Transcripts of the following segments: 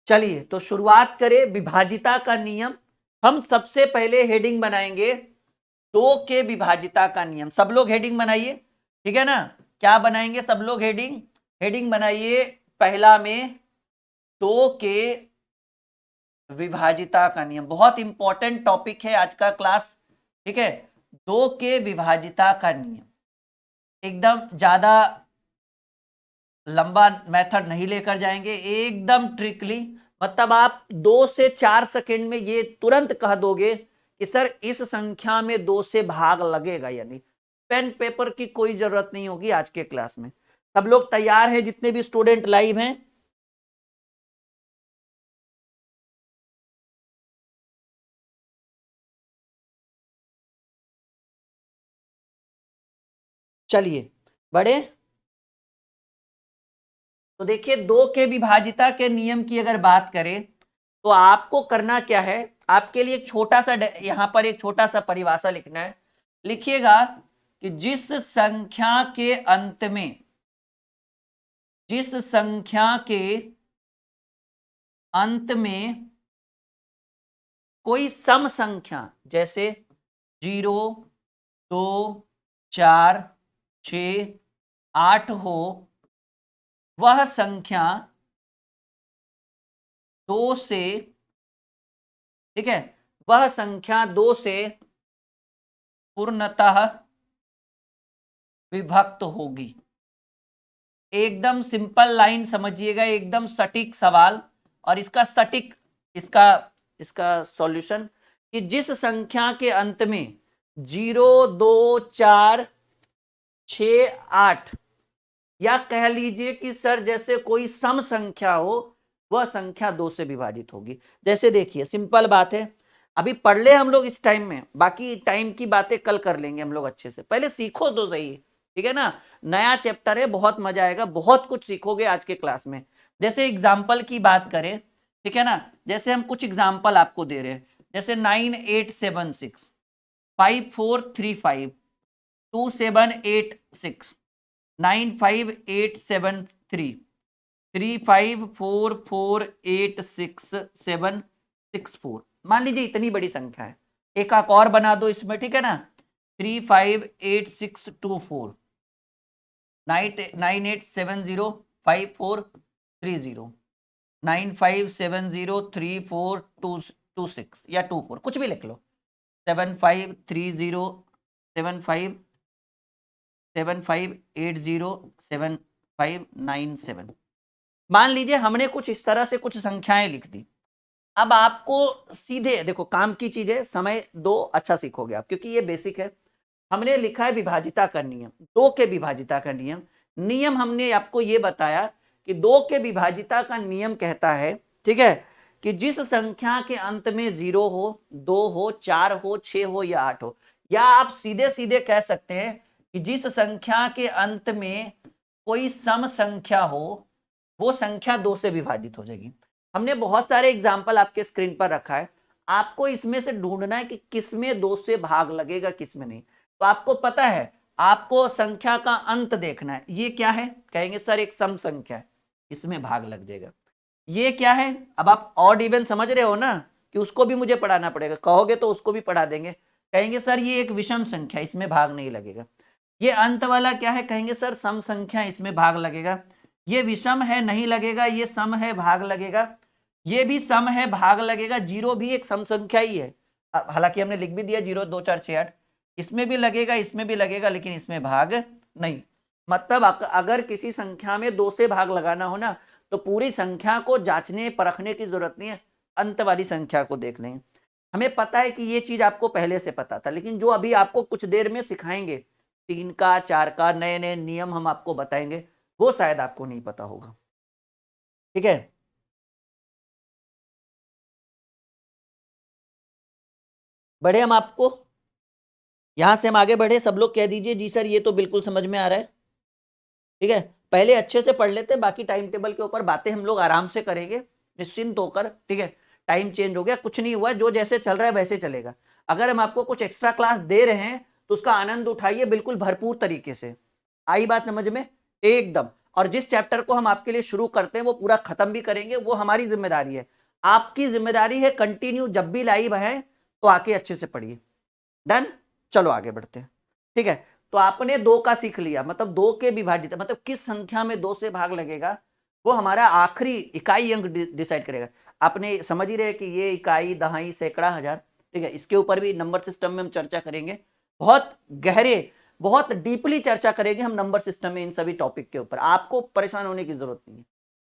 चलिए तो शुरुआत करें विभाजिता का नियम। हम सबसे पहले हेडिंग बनाएंगे 2 के विभाजिता का नियम। सब लोग हेडिंग बनाइए, ठीक है ना। क्या बनाएंगे सब लोग? हेडिंग हेडिंग बनाइए। पहला में 2 के विभाजिता का नियम, बहुत इंपॉर्टेंट टॉपिक है आज का क्लास, ठीक है। 2 के विभाजिता का नियम एकदम ज्यादा लंबा मेथड नहीं लेकर जाएंगे, एकदम ट्रिकली। मतलब आप 2 से 4 सेकंड में ये तुरंत कह दोगे कि सर इस संख्या में 2 से भाग लगेगा, यानी पेन पेपर की कोई जरूरत नहीं होगी आज के क्लास में। सब लोग तैयार हैं जितने भी स्टूडेंट लाइव हैं? चलिए बड़े, तो देखिए 2 के विभाजिता के नियम की अगर बात करें तो आपको करना क्या है, आपके लिए एक छोटा सा यहां पर एक छोटा सा परिभाषा लिखना है। लिखिएगा कि जिस संख्या के अंत में, जिस संख्या के अंत में कोई सम संख्या जैसे 0, 2, 4, 6, 8 हो, वह संख्या 2 से, ठीक है, वह संख्या 2 से पूर्णतः विभक्त होगी। एकदम सिंपल लाइन समझिएगा, एकदम सटीक सवाल। और इसका सटीक इसका इसका सॉल्यूशन कि जिस संख्या के अंत में 0, 2, 4, 6, 8, या कह लीजिए कि सर जैसे कोई सम संख्या हो, वह संख्या 2 से विभाजित होगी। जैसे देखिए सिंपल बात है, अभी पढ़ ले हम लोग इस टाइम में, बाकी टाइम की बातें कल कर लेंगे हम लोग अच्छे से। पहले सीखो तो सही, ठीक है ना। नया चैप्टर है, बहुत मजा आएगा, बहुत कुछ सीखोगे आज के क्लास में। जैसे एग्जाम्पल की बात करें, ठीक है ना, जैसे हम कुछ एग्जाम्पल आपको दे रहे हैं, जैसे 9876, 5435, 2786, 95873, 3544866764। मान लीजिए इतनी बड़ी संख्या है, एक आक और बना दो इसमें, ठीक है ना। 358624, 98705430, 95703426 या 24, कुछ भी लिख लो। 75307575807597। मान लीजिए हमने कुछ इस तरह से कुछ संख्याएं लिख दी। अब आपको सीधे देखो, काम की चीज है, समय दो, अच्छा सीखोगे आप, क्योंकि ये बेसिक है। हमने लिखा है विभाजिता का नियम, 2 के विभाजिता का नियम। नियम हमने आपको ये बताया कि 2 के विभाजिता का नियम कहता है, ठीक है, कि जिस संख्या के अंत में 0 हो, 2 हो, 4 हो, 6 हो या 8 हो, या आप सीधे सीधे कह सकते हैं कि जिस संख्या के अंत में कोई सम संख्या हो, वो संख्या 2 से विभाजित हो जाएगी। हमने बहुत सारे एग्जाम्पल आपके स्क्रीन पर रखा है, आपको इसमें से ढूंढना है कि किसमें 2 से भाग लगेगा, किसमें नहीं। तो आपको पता है, आपको संख्या का अंत देखना है। ये क्या है? कहेंगे सर एक सम संख्या है, इसमें भाग लग जाएगा। ये क्या है? अब आप ऑड इवन समझ रहे हो ना, कि उसको भी मुझे पढ़ाना पड़ेगा, कहोगे तो उसको भी पढ़ा देंगे। कहेंगे सर ये एक विषम संख्या, इसमें भाग नहीं लगेगा। ये अंत वाला क्या है? कहेंगे सर सम संख्या, इसमें भाग लगेगा। ये विषम है, नहीं लगेगा। ये सम है, भाग लगेगा। ये भी सम है, भाग लगेगा। 0 भी एक सम संख्या ही है, हालांकि हमने लिख भी दिया 0, 2, 4, 6, 8, इसमें भी लगेगा, इसमें भी लगेगा, लेकिन इसमें भाग नहीं। मतलब अगर किसी संख्या में 2 से भाग लगाना हो ना, तो पूरी संख्या को जांचने परखने की जरूरत नहीं है, अंत वाली संख्या को देख लें। हमें पता है कि ये चीज आपको पहले से पता था, लेकिन जो अभी आपको कुछ देर में सिखाएंगे, 3 का 4 का नए नए नियम हम आपको बताएंगे, वो शायद आपको नहीं पता होगा, ठीक है। बढ़े हम आपको, यहां से हम आगे बढ़े। सब लोग कह दीजिए जी सर ये तो बिल्कुल समझ में आ रहा है, ठीक है। पहले अच्छे से पढ़ लेते, बाकी टाइम टेबल के ऊपर बातें हम लोग आराम से करेंगे, निश्चिंत होकर, ठीक है। टाइम चेंज हो गया, कुछ नहीं हुआ, जो जैसे चल रहा है वैसे चलेगा। अगर हम आपको कुछ एक्स्ट्रा क्लास दे रहे हैं तो उसका आनंद उठाइए बिल्कुल भरपूर तरीके से। आई बात समझ में? एकदम। और जिस चैप्टर को हम आपके लिए शुरू करते हैं वो पूरा खत्म भी करेंगे, वो हमारी जिम्मेदारी है। आपकी जिम्मेदारी है कंटिन्यू जब भी लाइव है तो आके अच्छे से पढ़िए। डन, चलो आगे बढ़ते हैं। ठीक है, तो आपने 2 का सीख लिया, मतलब 2 के विभाजित, मतलब किस संख्या में 2 से भाग लगेगा वो हमारा आखिरी इकाई अंक डिसाइड करेगा। आपने समझ ही रहे कि ये इकाई, दहाई, सैकड़ा, हजार, ठीक है, इसके ऊपर भी नंबर सिस्टम में हम चर्चा करेंगे, बहुत गहरे, बहुत डीपली चर्चा करेंगे हम नंबर सिस्टम में इन सभी टॉपिक के ऊपर। आपको परेशान होने की जरूरत नहीं है।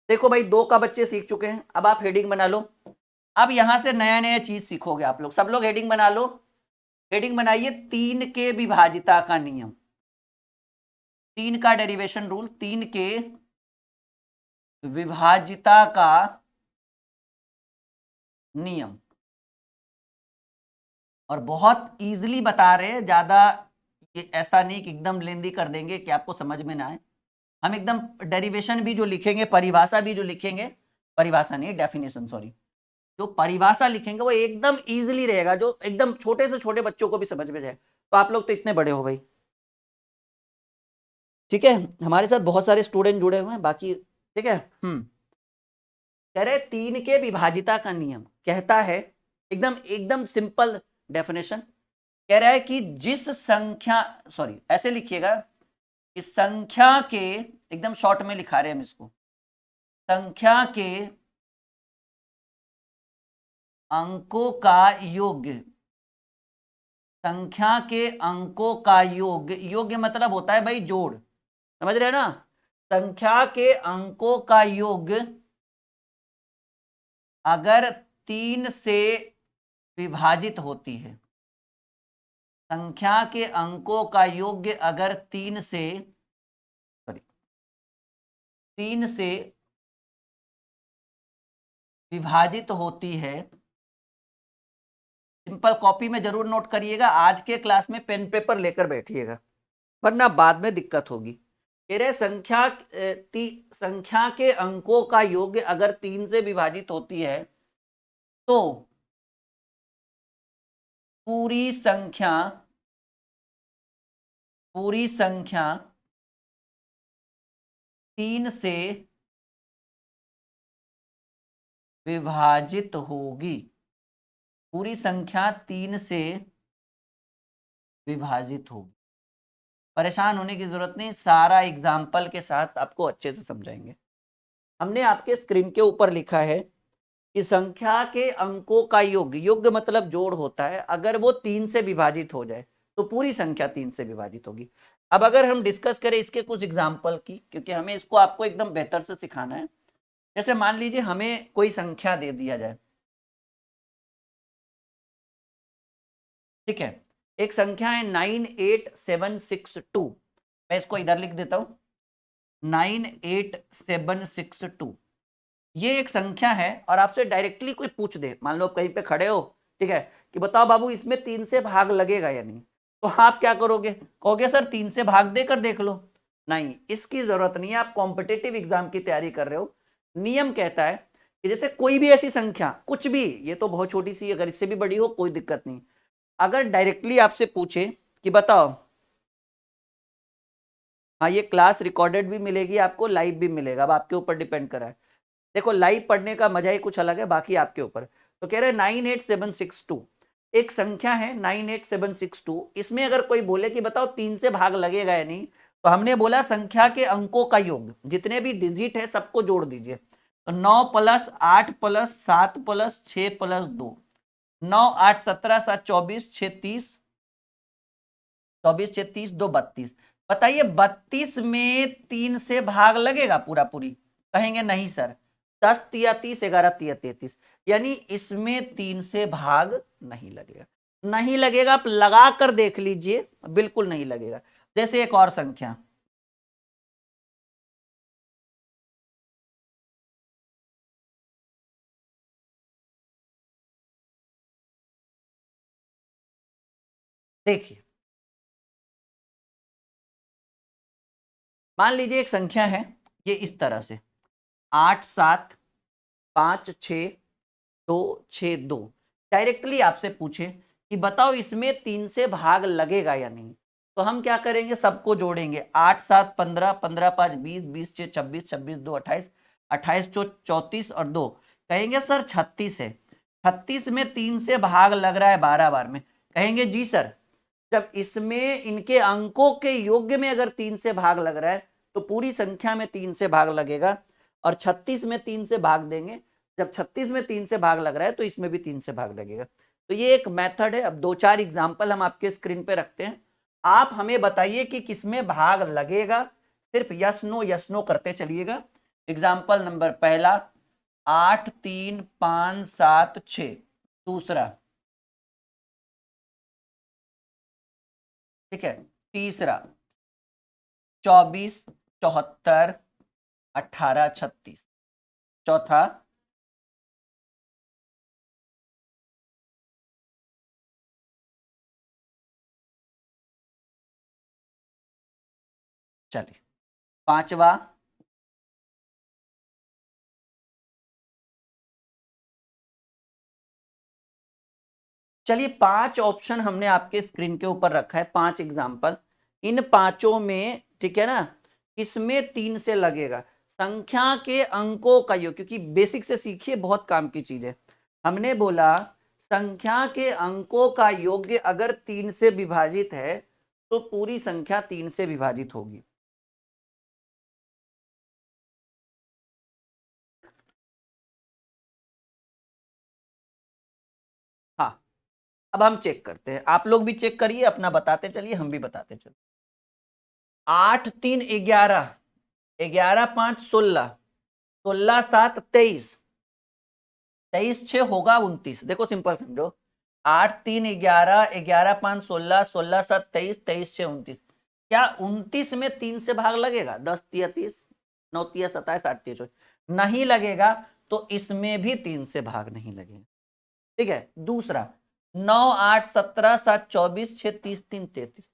देखो भाई 2 का बच्चे सीख चुके हैं, अब आप हेडिंग बना लो। अब यहां से नया नया चीज सीखोगे आप लोग, सब लोग हेडिंग बना लो। हेडिंग बनाइए 3 के विभाजिता का नियम, 3 का डेरिवेशन रूल, 3 के विभाजिता का नियम। और बहुत इजीली बता रहे हैं, ज्यादा ये ऐसा नहीं कि एकदम लेंदी कर देंगे कि आपको समझ में ना आए। हम एकदम डेरिवेशन भी जो लिखेंगे, परिभाषा भी जो लिखेंगे, परिभाषा नहीं डेफिनेशन, सॉरी, जो परिभाषा लिखेंगे वो एकदम इजीली रहेगा, जो एकदम छोटे से छोटे बच्चों को भी समझ में जाए। तो आप लोग तो इतने बड़े हो भाई, ठीक है, हमारे साथ बहुत सारे स्टूडेंट जुड़े हुए हैं बाकी, ठीक है। कह रहे 3 के विभाजिता का नियम कहता है, एकदम एकदम सिंपल डेफिनेशन, कह रहा है कि जिस संख्या, सॉरी ऐसे लिखिएगा कि संख्या के, एकदम शॉर्ट में लिखा रहे हैं हम इसको, संख्या के अंकों का योग्य, संख्या के अंकों का योग्य, योग्य मतलब होता है भाई जोड़, समझ रहे हैं ना, संख्या के अंकों का योग्य अगर 3 से विभाजित होती है, संख्या के अंकों का योग्य अगर 3 से, सॉरी 3 से विभाजित होती है, सिंपल कॉपी में जरूर नोट करिएगा, आज के क्लास में पेन पेपर लेकर बैठिएगा वरना बाद में दिक्कत होगी। कह रहे संख्या के अंकों का योग्य अगर 3 से विभाजित होती है तो पूरी संख्या 3 से विभाजित होगी, पूरी संख्या 3 से विभाजित होगी। परेशान होने की जरूरत नहीं, सारा एग्जाम्पल के साथ आपको अच्छे से समझाएंगे। हमने आपके स्क्रीन के ऊपर लिखा है कि संख्या के अंकों का योग, योग मतलब जोड़ होता है, अगर वो 3 से विभाजित हो जाए तो पूरी संख्या 3 से विभाजित होगी। अब अगर हम डिस्कस करें इसके कुछ एग्जाम्पल की, क्योंकि हमें इसको आपको एकदम बेहतर से सिखाना है। जैसे मान लीजिए हमें कोई संख्या दे दिया जाए, ठीक है, एक संख्या है 98762, मैं इसको इधर लिख देता हूं 98762। ये एक संख्या है और आपसे डायरेक्टली कोई पूछ दे, मान लो आप कहीं पे खड़े हो, ठीक है, कि बताओ बाबू इसमें 3 से भाग लगेगा या नहीं, तो आप क्या करोगे, कहोगे सर 3 से भाग देकर देख लो। नहीं, इसकी जरूरत नहीं है, आप कॉम्पिटिटिव एग्जाम की तैयारी कर रहे हो। नियम कहता है कि जैसे कोई भी ऐसी संख्या, कुछ भी, ये तो बहुत छोटी सी, अगर इससे भी बड़ी हो कोई दिक्कत नहीं, अगर डायरेक्टली आपसे पूछे कि बताओ, हाँ ये क्लास रिकॉर्डेड भी मिलेगी आपको, लाइव भी मिलेगा, अब आपके ऊपर डिपेंड करा है। देखो लाइव पढ़ने का मजा ही कुछ अलग है, बाकी आपके ऊपर। तो कह रहे 98762 एक संख्या है 98762, इसमें अगर कोई बोले कि बताओ 3 से भाग लगेगा या नहीं, तो हमने बोला संख्या के अंकों का योग, जितने भी डिजिट है सबको जोड़ दीजिए। तो 9 + 8 + 7 + 6 + 2, 9 8 17 7 24 6 30, 24 6 30 2 32। बताइए 32 में 3 से भाग लगेगा पूरा पूरी, कहेंगे नहीं सर। 10 तिया 30, 11 तिया 33, यानी इसमें 3 से भाग नहीं लगेगा। नहीं लगेगा, आप लगा कर देख लीजिए, बिल्कुल नहीं लगेगा। जैसे एक और संख्या, देखिए मान लीजिए एक संख्या है ये इस तरह से 8 7 5 6 2 6 2, डायरेक्टली आपसे पूछे कि बताओ इसमें 3 से भाग लगेगा या नहीं, तो हम क्या करेंगे, सबको जोड़ेंगे। 8 7 15, 15 5 20, 20 6 26, 26 2 28, 28 4 34 और 2, कहेंगे सर 36 है। 36 में 3 से भाग लग रहा है 12 बार में, कहेंगे जी सर जब इसमें इनके अंकों के योग्य में अगर 3 से भाग लग रहा है तो पूरी संख्या में 3 से भाग लगेगा, और 36 में 3 से भाग देंगे, जब 36 में 3 से भाग लग रहा है तो इसमें भी 3 से भाग लगेगा। तो ये एक मेथड है। अब 2-4 एग्जाम्पल हम आपके स्क्रीन पे रखते हैं, आप हमें बताइए कि किसमें भाग लगेगा, सिर्फ यस नो करते चलिएगा। एग्जाम्पल नंबर पहला 8 3 5 7 6, दूसरा, ठीक है, तीसरा 24 74 18 36, चौथा चलिए पांचवा, चलिए 5 ऑप्शन हमने आपके स्क्रीन के ऊपर रखा है, 5 एग्जाम्पल। इन पांचों में, ठीक है ना, किसमें 3 से लगेगा, संख्या के अंकों का योग, क्योंकि बेसिक से सीखिए, बहुत काम की चीज है। हमने बोला संख्या के अंकों का योग्य अगर 3 से विभाजित है तो पूरी संख्या 3 से विभाजित होगी। हाँ, अब हम चेक करते हैं, आप लोग भी चेक करिए, अपना बताते चलिए, हम भी बताते चलिए। 8 3 11, 11 5 16, 16 7 23, 23 6 होगा 29। देखो सिंपल समझो, 8 3 11, 11 5 16, 16 7 23, 23 6 29, क्या 29 में 3 से भाग लगेगा? 10 3 30, 9 3 27, 8 3 24, नहीं लगेगा, तो इसमें भी 3 से भाग नहीं लगेगा। ठीक है, दूसरा 9 8 17 7 24 6 30 3 33,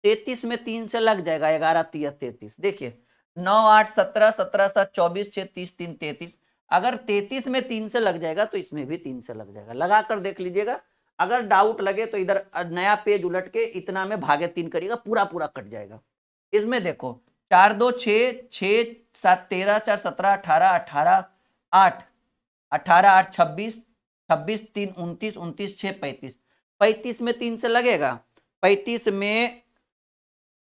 33 में 3 से लग जाएगा, 11 3 33। देखिए 9 8 17 17 7 24 6 30 3 33, अगर 33 में 3 से लग जाएगा तो इसमें भी 3 से लग जाएगा। लगा कर देख लीजिएगा, अगर डाउट लगे तो इधर नया पेज उलट के इतना में भागे 3 करिएगा, पूरा पूरा कट जाएगा। इसमें देखो 4 2 6, 6 7 13, 4 17 18, 18 8, 18 8 26, 26 3 29, 29 6 35, 35 में 3 से लगेगा, 35 में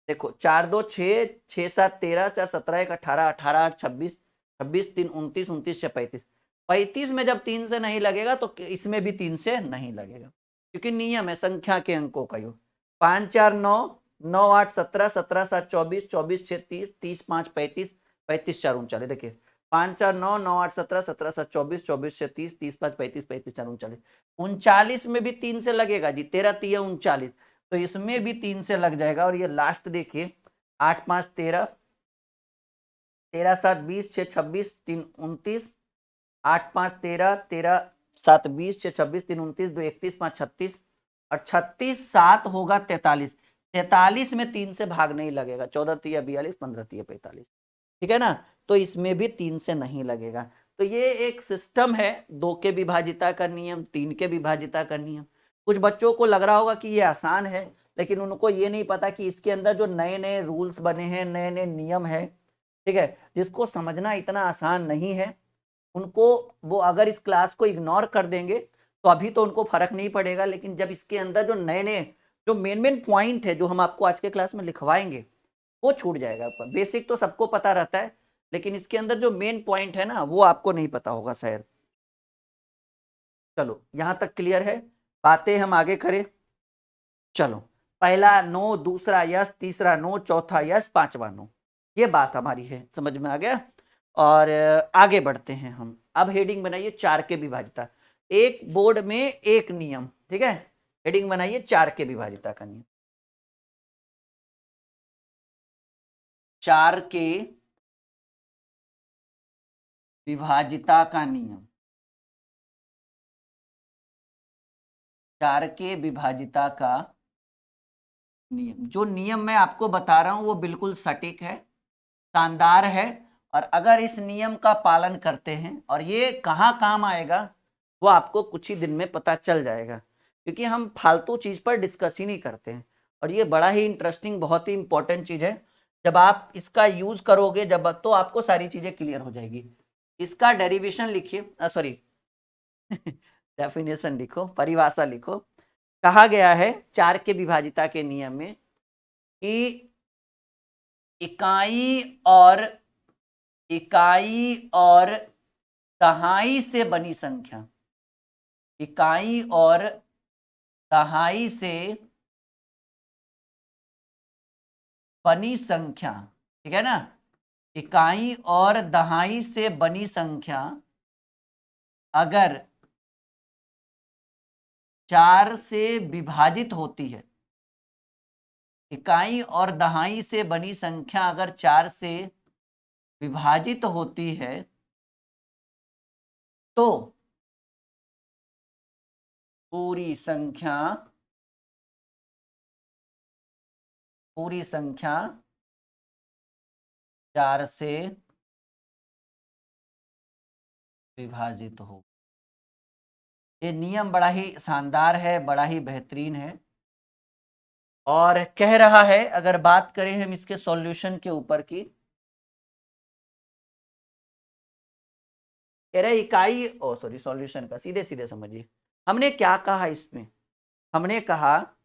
देखो 4 2 6, 6 7 13, 4 17 1 18, 18 8 26, 26 3 29, 29 6 35, 35 में जब 3 से नहीं लगेगा तो इसमें भी 3 से नहीं लगेगा, क्योंकि नियम है संख्या के अंकों का योग। 5 4 9, 9 8 17, 17 7 24, 24 6 30, 30 5 35, 35 4 39। देखिए 5 4 9, 9 8 17, 17 7 24, 24 6 30, 30 5 35, 35 4 39, 39 में भी 3 से लगेगा जी, 13 3 39, तो इसमें भी 3 से लग जाएगा। और ये लास्ट देखिए 8 5 13, 13 7 20, 6 26, 3 29, 8 5 13, 13 7 20, 6 26, 3 29, 2 31, 5 36, और 36 7 होगा 43, 43 में 3 से भाग नहीं लगेगा, 14 3 42, 15 3 45, ठीक है ना, तो इसमें भी 3 से नहीं लगेगा। तो ये एक सिस्टम है, 2 के विभाजिता का नियम, 3 के विभाजिता का नियम। कुछ बच्चों को लग रहा होगा कि ये आसान है, लेकिन उनको ये नहीं पता कि इसके अंदर जो नए नए रूल्स बने हैं, नए नए नियम है, ठीक है, जिसको समझना इतना आसान नहीं है, उनको, वो अगर इस क्लास को इग्नोर कर देंगे तो अभी तो उनको फर्क नहीं पड़ेगा, लेकिन जब इसके अंदर जो नए नए जो मेन मेन पॉइंट है जो हम आपको आज के क्लास में लिखवाएंगे वो छूट जाएगा। बेसिक तो सबको पता रहता है, लेकिन इसके अंदर जो मेन पॉइंट है ना वो आपको नहीं पता होगा शायद। चलो यहां तक क्लियर है, बातें हम आगे करें। चलो पहला नो, दूसरा यस, तीसरा नो, चौथा यस, पांचवा नो, ये बात हमारी है, समझ में आ गया। और आगे बढ़ते हैं हम। अब हेडिंग बनाइए 4 के विभाजिता, एक बोर्ड में एक नियम, ठीक है, हेडिंग बनाइए 4 के विभाजिता का नियम। 4 के विभाजिता का नियम, 4 के विभाजिता का नियम। जो नियम मैं आपको बता रहा हूं वो बिल्कुल सटीक है, शानदार है, और अगर इस नियम का पालन करते हैं, और ये कहाँ काम आएगा वो आपको कुछ ही दिन में पता चल जाएगा, क्योंकि हम फालतू चीज पर डिस्कस ही नहीं करते हैं। और ये बड़ा ही इंटरेस्टिंग, बहुत ही इंपॉर्टेंट चीज है। जब आप इसका यूज करोगे जब, तो आपको सारी चीजें क्लियर हो जाएगी। इसका डेरिवेशन लिखिए, सॉरी डेफिनेशन लिखो, परिभाषा लिखो। कहा गया है चार के विभाजिता के नियम में कि इकाई और दहाई से बनी संख्या, इकाई और दहाई से बनी संख्या, ठीक है ना, इकाई और दहाई से बनी संख्या अगर 4 से विभाजित होती है, इकाई और दहाई से बनी संख्या अगर 4 से विभाजित होती है तो पूरी संख्या 4 से विभाजित हो। ये नियम बड़ा ही शानदार है, बड़ा ही बेहतरीन है, और कह रहा है, अगर बात करें हम इसके सॉल्यूशन के ऊपर की, कह रहे इकाई, ओ सॉरी, सॉल्यूशन का सीधे सीधे समझिए। हमने क्या कहा इसमें, हमने कहा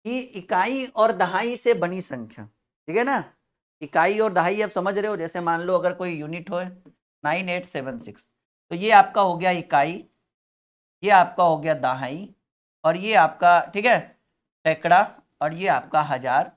कि इकाई और दहाई से बनी संख्या, ठीक है ना, इकाई और दहाई आप समझ रहे हो। जैसे मान लो अगर कोई यूनिट हो 9876, तो ये आपका हो गया इकाई, ये आपका हो गया दहाई, और ये आपका, ठीक है, सैकड़ा, और ये आपका हजार,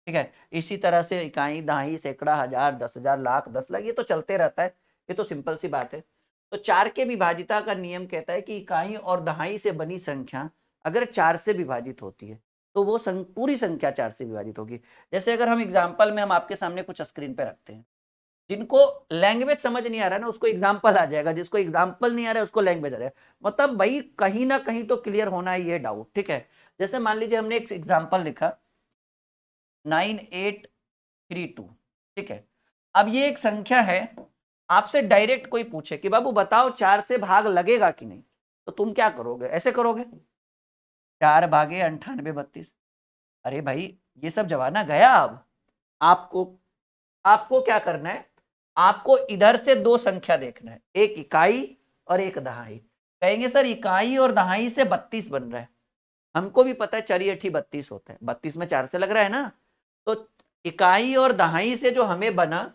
ठीक है। इसी तरह से इकाई, दहाई, सैकड़ा, हजार, 10,000, लाख, 10 लाख, ये तो चलते रहता है, ये तो सिंपल सी बात है। तो 4 के विभाजिता का नियम कहता है कि इकाई और दहाई से बनी संख्या अगर 4 से विभाजित होती है तो वो पूरी संख्या 4 से विभाजित होगी। जैसे अगर हम एग्जाम्पल में, हम आपके सामने कुछ स्क्रीन पे रखते हैं, जिनको लैंग्वेज समझ नहीं आ रहा है ना उसको एग्जाम्पल आ जाएगा, जिसको एग्जाम्पल नहीं आ रहा है उसको लैंग्वेज आ जाएगा। मतलब भाई कहीं ना कहीं तो क्लियर होना ही है डाउट, ठीक है। जैसे मान लीजिए हमने एक एग्जाम्पल लिखा 9832, ठीक है। अब ये एक संख्या है, आपसे डायरेक्ट कोई पूछे कि बाबू बताओ 4 से भाग लगेगा कि नहीं, तो तुम क्या करोगे, ऐसे करोगे 4 भागे 9832। अरे भाई ये सब जमाना गया। अब आपको आपको क्या करना है, आपको इधर से दो संख्या देखना है, एक इकाई और एक दहाई। कहेंगे सर इकाई और दहाई से 32 बन रहा है, हमको भी पता है 4 8 32 होता है, 32 में 4 से लग रहा है ना। तो इकाई और दहाई से जो हमें बना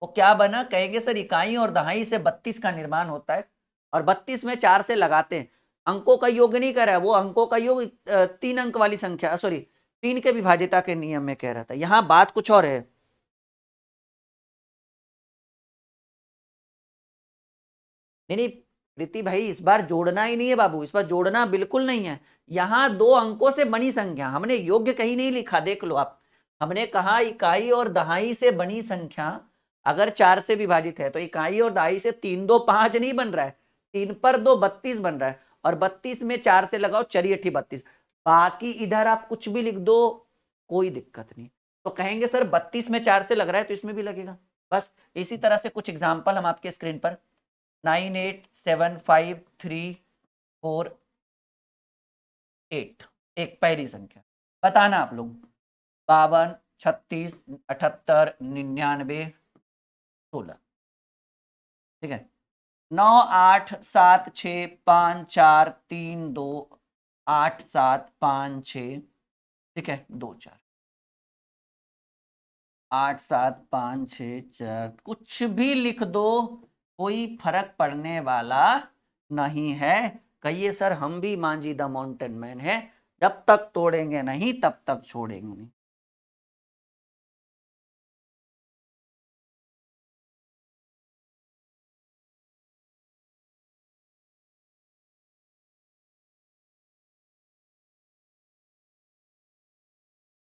वो क्या बना, कहेंगे सर इकाई और दहाई से 32 का निर्माण होता है, और 32 में 4 से लगाते हैं, अंकों का योग नहीं कर रहा है वो, अंकों का योग 3 अंक वाली संख्या, सॉरी 3 के विभाजिता के नियम में कह रहा था, यहां बात कुछ और है। नहीं नहीं प्रीति भाई, इस बार जोड़ना ही नहीं है बाबू, इस बार जोड़ना बिल्कुल नहीं है। यहां दो अंकों से बनी संख्या, हमने योग्य कहीं नहीं लिखा, देख लो आप। हमने कहा इकाई और दहाई से बनी संख्या अगर 4 से विभाजित है, तो इकाई और दहाई से 3 2 5 नहीं बन रहा है, 3 पर 2 32 बन रहा है, और 32 में 4 से लगाओ 4 8 32, बाकी इधर आप कुछ भी लिख दो कोई दिक्कत नहीं। तो कहेंगे सर 32 में 4 से लग रहा है तो इसमें भी लगेगा। बस इसी तरह से कुछ एग्जाम्पल हम आपके स्क्रीन पर, 987534 एक पहली संख्या, बताना आप लोग, 52 36 78 99 16, ठीक है। 9 8 7 6 5 4 3 2 8 7 5 6, ठीक है, 2 4, 8 7 5 6 4, कुछ भी लिख दो कोई फर्क पड़ने वाला नहीं है। कहिए सर हम भी मांझी द माउंटेन मैन है, जब तक तोड़ेंगे नहीं तब तक छोड़ेंगे नहीं।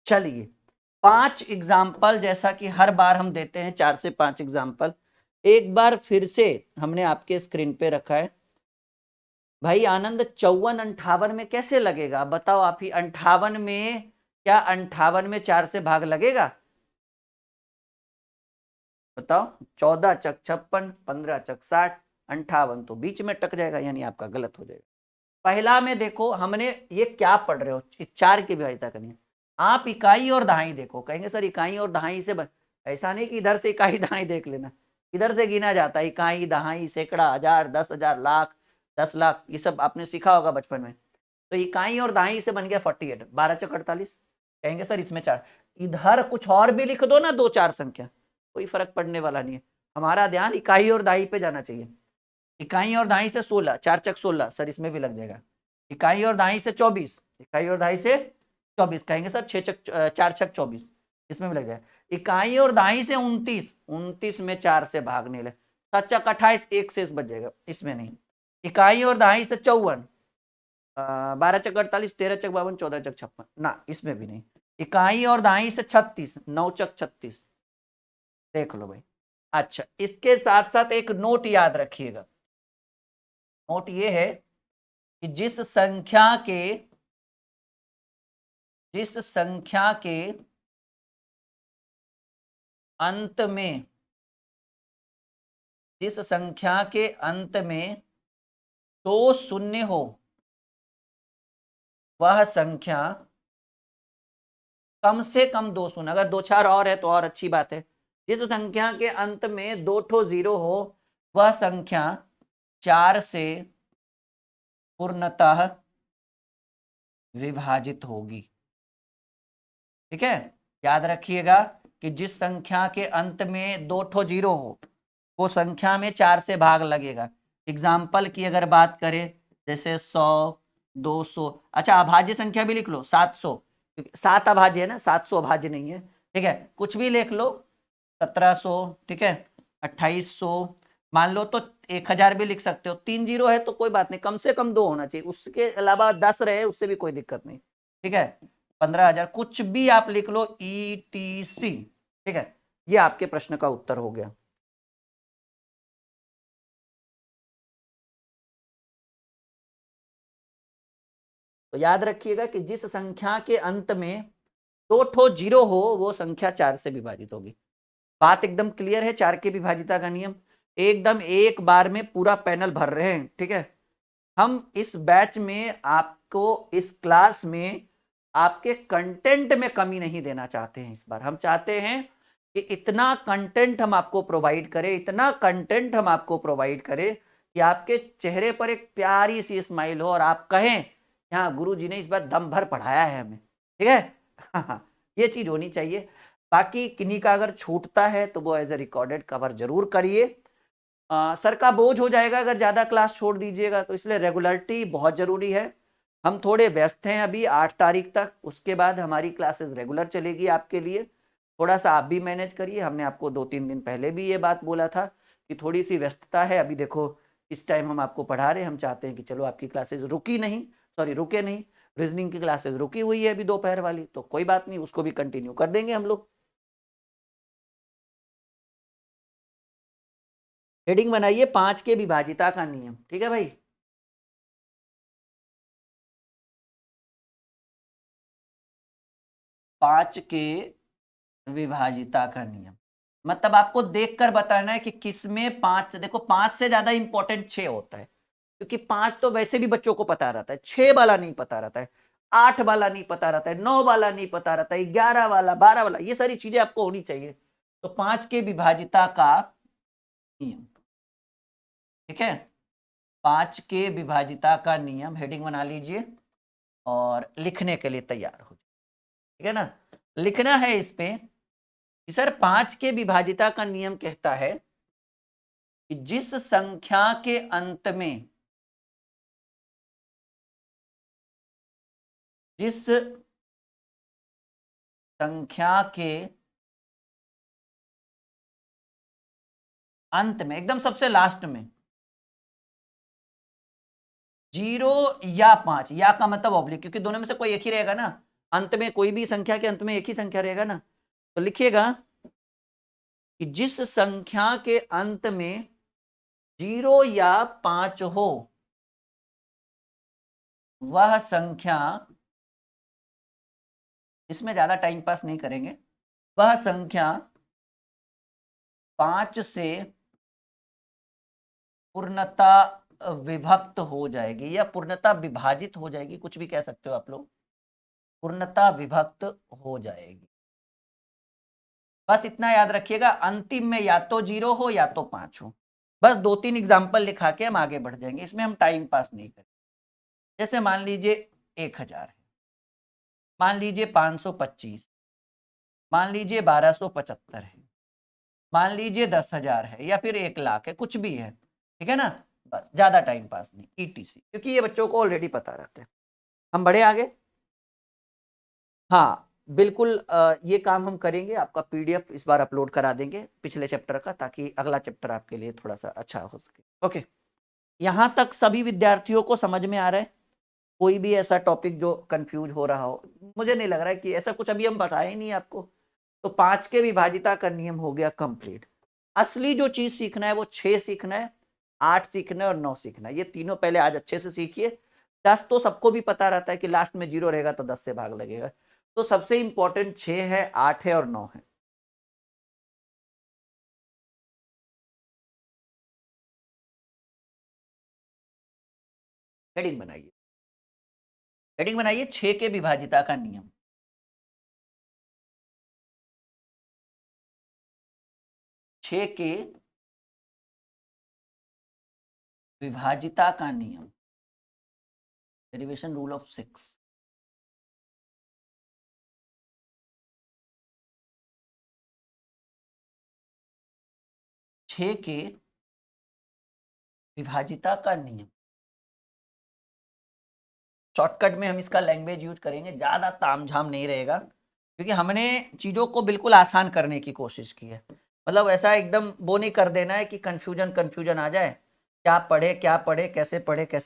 चलिए 5 एग्जाम्पल, जैसा कि हर बार हम देते हैं 4 से 5 एग्जाम्पल, एक बार फिर से हमने आपके स्क्रीन पे रखा है। भाई आनंद 54 58 में कैसे लगेगा, बताओ आप ही। 58 में, क्या 58 में 4 से भाग लगेगा, बताओ। 14 चक 56, 15 चक 60, 58 तो बीच में टक जाएगा, यानी आपका गलत हो जाएगा। पहला में देखो हमने ये क्या पढ़ रहे हो, 4 की विभाजिता करनी है। आप इकाई और दहाई देखो, कहेंगे सर इकाई और दहाई से ऐसा नहीं कि इधर से इकाई दहाई देख लेना, इधर से गिना जाता है इकाई दहाई सैकड़ा हजार 10,000 लाख 10 लाख, ये सब आपने सीखा होगा बचपन में। तो इकाई और दहाई से बन गया 48, 12 चौक 48। कहेंगे सर इसमें 4, इधर कुछ और भी लिख दो ना, 2-4 संख्या, कोई फर्क पड़ने वाला नहीं है। हमारा ध्यान इकाई और दहाई पे जाना चाहिए। इकाई और दहाई से 16, 4 चक 16, सर इसमें भी लग जाएगा। इकाई और दहाई से 24, इकाई और दहाई से 24, कहेंगे सर 4 छक 24, इसमें भी लग जाएगा। इकाई और दहाई से 29, 29 में 4 से भागने लगे, 7 चक 28, 1 से बच जाएगा, इसमें नहीं। इकाई और दहाई से 54, 12 चक 48, 13 चक 52, 14 चक 56, ना इसमें भी नहीं। इकाई और दहाई से 36, 9 चक 36, देख लो भाई। अच्छा, इसके साथ साथ एक नोट याद रखिएगा, नोट ये है कि जिस संख्या के अंत में, जिस संख्या के अंत में 2 शून्य हो, वह संख्या कम से कम 2 शून्य, अगर 2-4 और है तो और अच्छी बात है। जिस संख्या के अंत में 2 ठो 0 हो, वह संख्या 4 से पूर्णतः विभाजित होगी। ठीक है, याद रखिएगा कि जिस संख्या के अंत में 2 ठो 0 हो, वो संख्या में 4 से भाग लगेगा। एग्जाम्पल की अगर बात करें, जैसे 100, 200, अच्छा अभाज्य संख्या भी लिख लो 700, क्योंकि 7 अभाज्य है ना, 700 अभाज्य नहीं है। ठीक है, कुछ भी लिख लो, 1700, ठीक है, 2800, मान लो तो 1000 भी लिख सकते हो। 3 0 है तो कोई बात नहीं, कम से कम 2 होना चाहिए, उसके अलावा 10 रहे उससे भी कोई दिक्कत नहीं। ठीक है, 15,000, कुछ भी आप लिख लो, ETC। ठीक है, ये आपके प्रश्न का उत्तर हो गया। तो याद रखिएगा कि जिस संख्या के अंत में 2 ठो 0 हो, वो संख्या 4 से विभाजित होगी। बात एकदम क्लियर है, 4 की विभाजिता का नियम एकदम एक बार में पूरा पैनल भर रहे हैं। ठीक है, हम इस बैच में आपको, इस क्लास में आपके कंटेंट में कमी नहीं देना चाहते हैं। इस बार हम चाहते हैं कि इतना कंटेंट हम आपको प्रोवाइड करें, इतना कंटेंट हम आपको प्रोवाइड करें कि आपके चेहरे पर एक प्यारी सी स्माइल हो और आप कहें, हाँ गुरु जी ने इस बार दम भर पढ़ाया है हमें। ठीक है ये चीज होनी चाहिए। बाकी किन्हीं का अगर छूटता है तो वो एज ए रिकॉर्डेड कवर जरूर करिए। सर का बोझ हो जाएगा अगर ज्यादा क्लास छोड़ दीजिएगा, तो इसलिए रेगुलरिटी बहुत जरूरी है। हम थोड़े व्यस्त हैं अभी 8 तारीख तक, उसके बाद हमारी क्लासेस रेगुलर चलेगी आपके लिए। थोड़ा सा आप भी मैनेज करिए, हमने आपको 2-3 दिन पहले भी ये बात बोला था कि थोड़ी सी व्यस्तता है। अभी देखो इस टाइम हम आपको पढ़ा रहे हैं, हम चाहते हैं कि चलो आपकी क्लासेस रुकी नहीं, सॉरी रुके नहीं, रीजनिंग की क्लासेस रुकी हुई है अभी दोपहर वाली, तो कोई बात नहीं, उसको भी कंटिन्यू कर देंगे हम लोग। हेडिंग बनाइए 5 के विभाजिता का नियम। ठीक है भाई, 5 के विभाजिता का नियम, मतलब आपको देखकर बताना है कि किसमें 5 से, देखो 5 से ज्यादा इंपॉर्टेंट 6 होता है, क्योंकि 5 तो वैसे भी बच्चों को पता रहता है, 6 वाला नहीं पता रहता है, 8 वाला नहीं पता रहता है, 9 वाला नहीं पता रहता है, 11 वाला, 12 वाला, ये सारी चीजें आपको होनी चाहिए। तो 5 के विभाजिता का नियम, ठीक है, 5 के विभाजिता का नियम, हेडिंग बना लीजिए और लिखने के लिए तैयार हो। ठीक है ना, लिखना है इस पे कि सर 5 के विभाजिता का नियम कहता है कि जिस संख्या के अंत में, जिस संख्या के अंत में, एकदम सबसे लास्ट में 0 या 5, या का मतलब ऑब्लिक, क्योंकि दोनों में से कोई एक ही रहेगा ना, अंत में कोई भी संख्या के अंत में एक ही संख्या रहेगा ना, तो लिखिएगा कि जिस संख्या के अंत में 0 या 5 हो, वह संख्या, इसमें ज्यादा टाइम पास नहीं करेंगे, वह संख्या 5 से पूर्णता विभक्त हो जाएगी या पूर्णतः विभाजित हो जाएगी, कुछ भी कह सकते हो आप लोग, पूर्णतः विभक्त हो जाएगी। बस इतना याद रखिएगा, अंतिम में या तो 0 हो या तो 5 हो। बस 2-3 एग्जाम्पल लिखा के हम आगे बढ़ जाएंगे, इसमें हम टाइम पास नहीं करेंगे। जैसे मान लीजिए 1000 है, मान लीजिए 525, मान लीजिए 1275 है, मान लीजिए 10,000 है, या फिर 1,00,000 है, कुछ भी है, ठीक है ना। बस ज्यादा टाइम पास नहीं, ईटीसी, क्योंकि ये बच्चों को ऑलरेडी पता रहता है। हम बढ़े आगे। हाँ बिल्कुल, ये काम हम करेंगे, आपका पीडीएफ इस बार अपलोड करा देंगे पिछले चैप्टर का, ताकि अगला चैप्टर आपके लिए थोड़ा सा अच्छा हो सके। ओके, यहां तक सभी विद्यार्थियों को समझ में आ रहा है? कोई भी ऐसा टॉपिक जो कंफ्यूज हो रहा हो? मुझे नहीं लग रहा है कि ऐसा कुछ अभी हम बताए ही नहीं आपको। तो 5 के विभाजिता का नियम हो गया कंप्लीट। असली जो चीज सीखना है वो 6 सीखना है, 8 सीखना है और 9 सीखना है। ये तीनों पहले आज अच्छे से सीखिए। 10 तो सबको भी पता रहता है कि लास्ट में 0 रहेगा तो 10 से भाग लगेगा। तो सबसे इंपॉर्टेंट 6 है, 8 है और 9 है। हेडिंग बनाइए, हेडिंग बनाइए 6 के विभाजिता का नियम। 6 के विभाजिता का नियम, डेरिवेशन रूल ऑफ 6। 6 के विभाजिता का नियम, शॉर्टकट में हम इसका लैंग्वेज यूज करेंगे, ज्यादा तामझाम नहीं रहेगा, क्योंकि हमने चीजों को बिल्कुल आसान करने की कोशिश की है। मतलब ऐसा एकदम वो नहीं कर देना है कि कंफ्यूजन कंफ्यूजन आ जाए, क्या पढ़े कैसे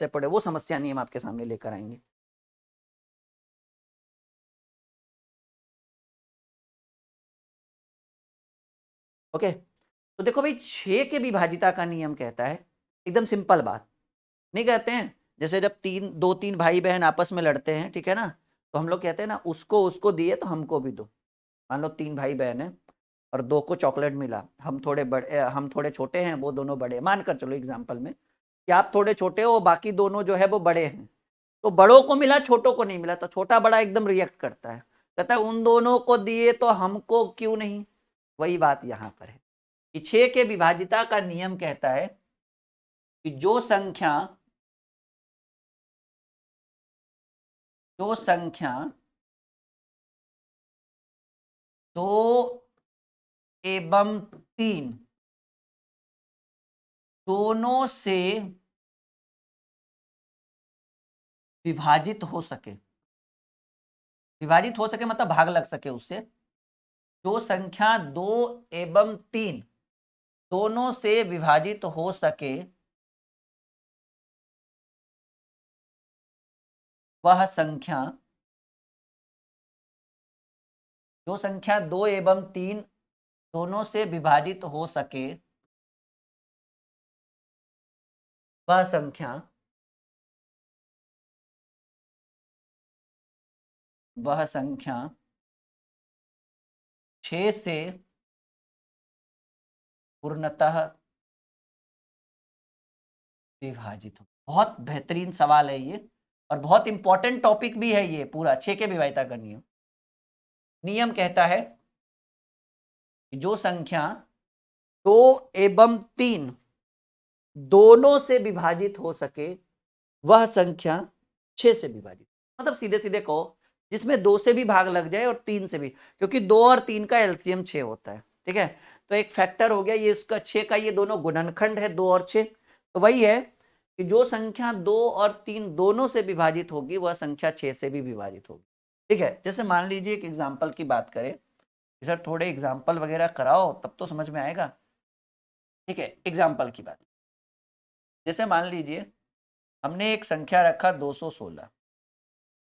पढ़े, वो समस्या नहीं हम आपके सामने लेकर आएंगे। ओके, तो देखो भाई, 6 के विभाजिता का नियम कहता है, एकदम सिंपल बात, नहीं कहते हैं जैसे जब 2-3 भाई बहन आपस में लड़ते हैं, ठीक है ना, तो हम लोग कहते हैं ना, उसको उसको दिए तो हमको भी दो। मान लो 3 भाई बहन है और 2 को चॉकलेट मिला, हम थोड़े छोटे हैं, वो दोनों बड़े, मानकर चलो एग्जाम्पल में कि आप थोड़े छोटे हो, बाकी दोनों जो है वो बड़े हैं, तो बड़ों को मिला छोटों को नहीं मिला, तो छोटा बड़ा एकदम रिएक्ट करता है, कहता है उन दोनों को दिए तो हमको क्यों नहीं। वही बात यहाँ पर है कि 6 के विभाजिता का नियम कहता है कि जो संख्या 2 एवं 3 दोनों से विभाजित हो सके, विभाजित हो सके मतलब भाग लग सके उससे, जो संख्या 2 एवं 3 दोनों से विभाजित हो सके, वह संख्या, जो संख्या 2 एवं 3 दोनों से विभाजित हो सके, वह संख्या, वह संख्या 6 से पूर्णतः विभाजित हो। बहुत बेहतरीन सवाल है ये, और बहुत इंपॉर्टेंट टॉपिक भी है ये पूरा 6 के विभाजिता का नियम। नियम कहता है कि जो संख्या 2 एवं 3 दोनों से विभाजित हो सके, वह संख्या 6 से विभाजित, मतलब सीधे सीधे कहो जिसमें 2 से भी भाग लग जाए और 3 से भी, क्योंकि 2 और 3 का एलसीएम 6 होता है, ठीक है। तो एक फैक्टर हो गया ये इसका 6 का, ये दोनों गुणनखंड है 2 और 6। तो वही है कि जो संख्या 2 और 3 दोनों से विभाजित होगी, वह संख्या 6 से भी विभाजित होगी, ठीक है। जैसे मान लीजिए एक एग्जाम्पल की बात करें, सर थोड़े एग्जाम्पल वगैरह कराओ तब तो समझ में आएगा, ठीक है। एग्जाम्पल की बात, जैसे मान लीजिए हमने एक संख्या रखा 216,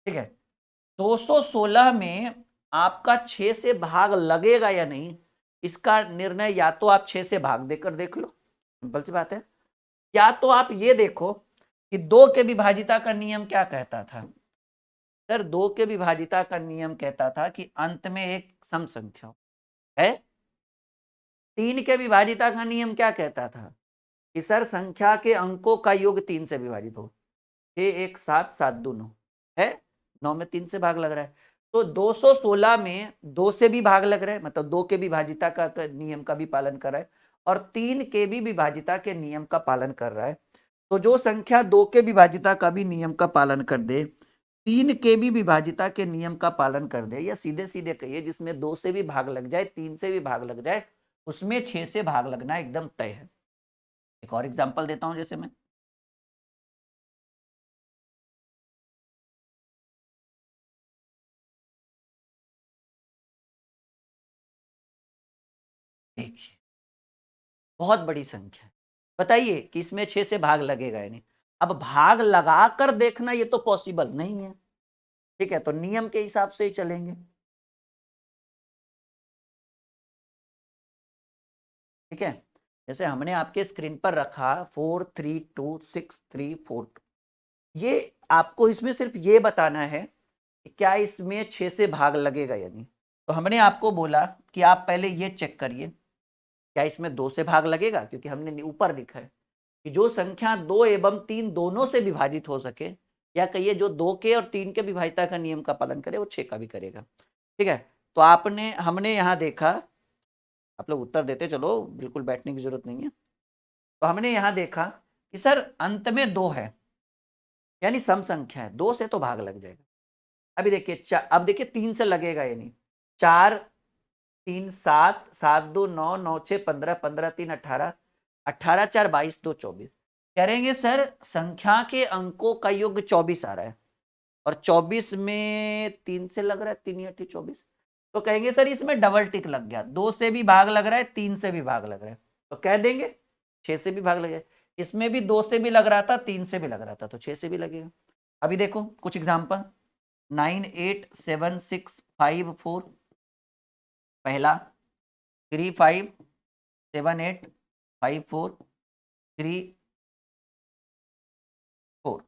ठीक है। 216 में आपका 6 से भाग लगेगा या नहीं, इसका निर्णय या तो आप 6 से भाग देकर देख लो, सिंपल सी बात है, या तो आप ये देखो कि 2 के विभाजिता का नियम क्या कहता था। सर 2 के विभाजिता का नियम कहता था कि अंत में एक सम संख्या है। 3 के विभाजिता का नियम क्या कहता था कि सर संख्या के अंकों का योग 3 से विभाजित हो। 6 1 7 7 2 9 है, 9 में 3 से भाग लग रहा है, तो 216 में 2 से भी भाग लग रहा है, मतलब 2 के विभाजिता का नियम का भी पालन कर रहा है और 3 के भी विभाजिता के नियम का पालन कर रहा है। तो जो संख्या 2 के विभाजिता का भी नियम का पालन कर दे, 3 के भी विभाजिता के नियम का पालन कर दे, या सीधे सीधे कहिए जिसमें 2 से भी भाग लग जाए, 3 से भी भाग लग जाए, उसमें 6 से भाग लगना एकदम तय है। एक और एग्जाम्पल देता हूं, जैसे मैं देखिए, बहुत बड़ी संख्या है, बताइए कि इसमें 6 से भाग लगेगा या नहीं। अब भाग लगाकर देखना ये तो पॉसिबल नहीं है, ठीक है, तो नियम के हिसाब से ही चलेंगे। ठीक है, जैसे हमने आपके स्क्रीन पर रखा 4 3 2 6 3 4 2, ये आपको इसमें सिर्फ ये बताना है कि क्या इसमें 6 से भाग लगेगा या नहीं। तो हमने आपको बोला कि आप पहले ये चेक करिए क्या इसमें 2 से भाग लगेगा, क्योंकि हमने ऊपर लिखा है कि जो संख्या 2 एवं 3 दोनों से विभाजित हो सके, या कहिए जो 2 के और 3 के विभाजिता का नियम का पालन करे वो 6 का भी करेगा। ठीक है, तो हमने यहाँ देखा, आप लोग उत्तर देते चलो, बिल्कुल बैठने की जरूरत नहीं है। तो हमने यहाँ देखा कि सर अंत में 2 है, यानी सम संख्या है, 2 से तो भाग लग जाएगा। अभी देखिए अब देखिए 3 से लगेगा या नहीं। 4 3 7 7 2 9 9 6 15 15 3 18 18 4 22 2 24, करेंगे सर संख्या के अंकों का योग 24 आ रहा है और 24 में 3 से लग रहा है, 3 8 24, तो कहेंगे सर इसमें डबल टिक लग गया, 2 से भी भाग लग रहा है, 3 से भी भाग लग रहा है, तो कह देंगे 6 से भी भाग लगे। इसमें भी 2 से भी लग रहा था, 3 से भी लग रहा था, तो 6 से भी लगेगा। अभी देखो कुछ एग्जांपल, 9 8 7 6 5 4, पहला 3 5 7 8 5 4 3 4।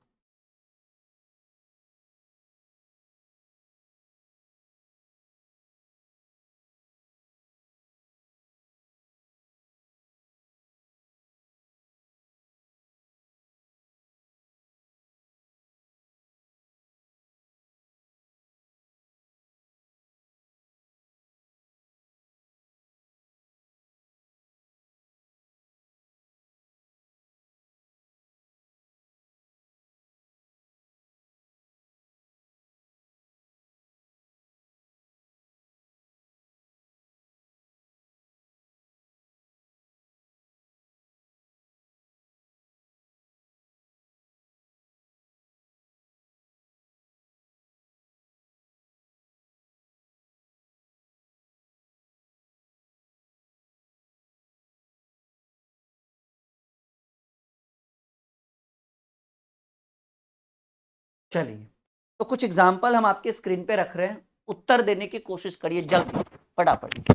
चलिए, तो कुछ एग्जाम्पल हम आपके स्क्रीन पे रख रहे हैं, उत्तर देने की कोशिश करिए जल्दी, फटाफट।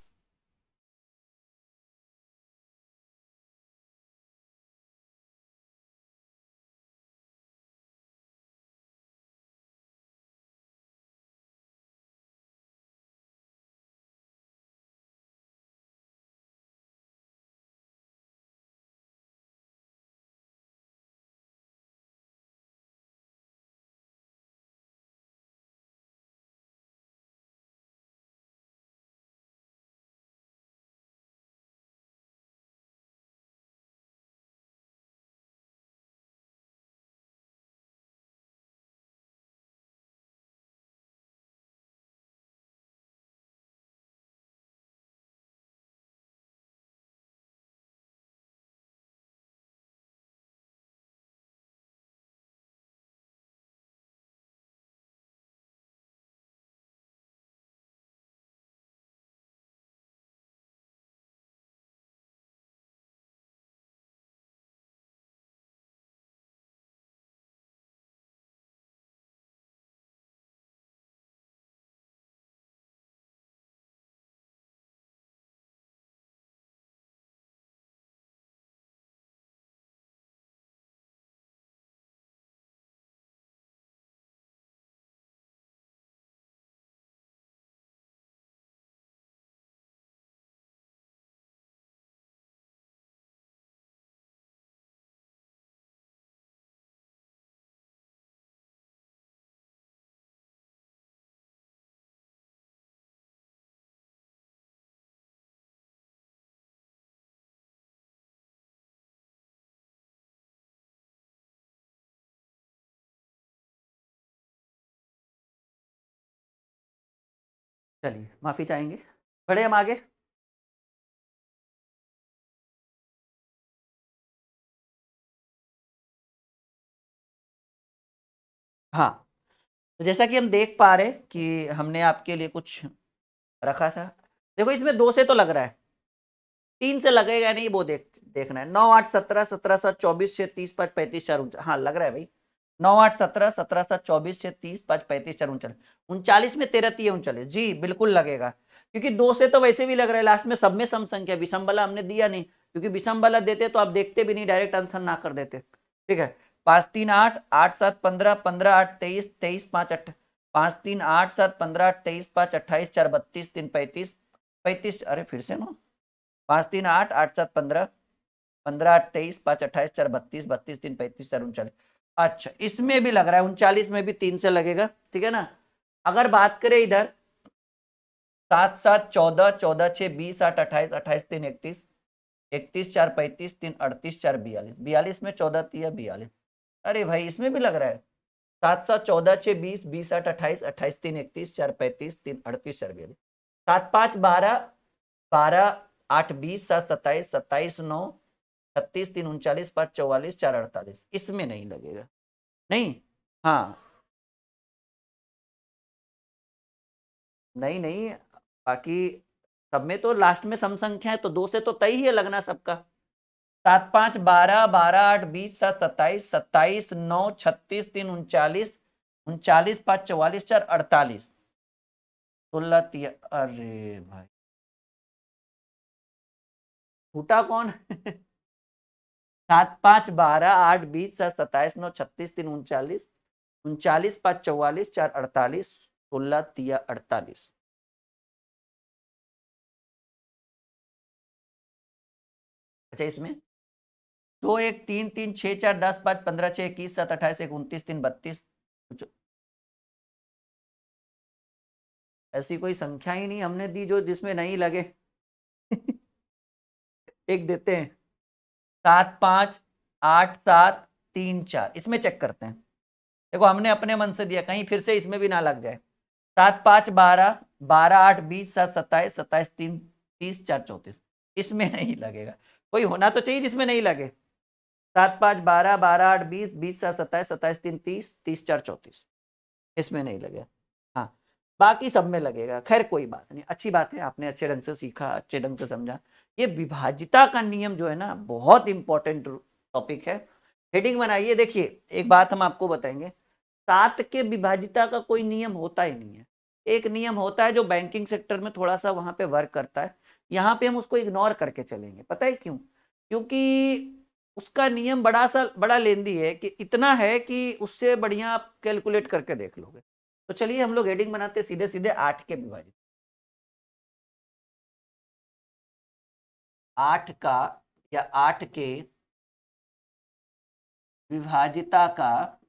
चलिए माफी चाहेंगे, बढ़े हम आगे। हाँ, तो जैसा कि हम देख पा रहे कि हमने आपके लिए कुछ रखा था। देखो इसमें 2 से तो लग रहा है, 3 से लगेगा नहीं वो देखना है। 9 8 17 17 7 24 6 30 5 35 4 39, हाँ लग रहा है भाई। 9 8 17 17 7 24 6 30 5 35 4 39, 39 में 13 3 39, जी बिल्कुल लगेगा। क्योंकि 2 से तो वैसे भी लग रहा है, लास्ट में सब में सम संख्या, विषम वाला हमने दिया नहीं, क्योंकि विषम वाला देते तो आप देखते भी नहीं, डायरेक्ट आंसर ना कर देते। ठीक है, 5 3 8 8 7 15 15 8 23 23 5 8 5 3 8 7 15 8 23 5 28 4 32 3 35 35, अरे फिर से ना, 5 3 8 8 7 15 15 8 23 5 28 4 32 32 3 35 4 39। अच्छा, इसमें भी लग रहा है 39 में भी 3 से लगेगा, ठीक है ना। अगर बात करें इधर 7 7 14 14 6 20 8 28 28 3 31 31 4 35 3 38 4 42 42 में 14 3 42, अरे भाई इसमें भी लग रहा है 7 7 14 6 20 20 8 28 28 3 31 4 35 3 38 4 42, 7 5 12 12 8 20 7 27 27 9 36 3 39 5 44 4 48, इसमें नहीं लगेगा, नहीं। हाँ, नहीं नहीं, बाकी सब में तो लास्ट में सम संख्या है, तो 2 से तो तय ही है लगना सबका। 7 5 12 12 8 20 7 27 27 9 36 3 39 39 5 44 4 48, 16 अरे भाई फूटा कौन? 7 5 12 8 20 7 27 9 36 3 39 39 5 44 4 48, 16 48। अच्छा, इसमें 2 1 3 3 6 4 10 5 15 6 21 7 28 1 29 3 32, कुछ ऐसी कोई संख्या ही नहीं हमने दी जो जिसमें नहीं लगे। एक देते हैं, 7 5 8 7 3 4, इसमें चेक करते हैं। देखो हमने अपने मन से दिया, कहीं फिर से इसमें भी ना लग जाए। 7 5 12 12 8 20 7 27 27 3 30 4 34, इसमें नहीं लगेगा। कोई होना तो चाहिए जिसमें नहीं लगे। 7 5 12 12 8 20 20 7 27 27 3 30 30 4 34, इसमें नहीं लगे। हाँ, बाकी सब में लगेगा। खैर कोई बात नहीं, अच्छी बात है, आपने अच्छे ढंग से सीखा, अच्छे ढंग से समझा। ये विभाजिता का नियम जो है ना, बहुत इंपॉर्टेंट टॉपिक है। हेडिंग बनाइए। देखिए एक बात हम आपको बताएंगे, 7 के विभाजिता का कोई नियम होता ही नहीं है। एक नियम होता है जो बैंकिंग सेक्टर में थोड़ा सा वहां पे वर्क करता है, यहाँ पे हम उसको इग्नोर करके चलेंगे। पता है क्यों? क्योंकि उसका नियम बड़ा लेंदी है, कि इतना है कि उससे बढ़िया आप कैलकुलेट करके देख लोगे। तो चलिए हम लोग हेडिंग बनाते सीधे सीधे 8 के विभाजित। 8 का या 8 के विभाजिता का,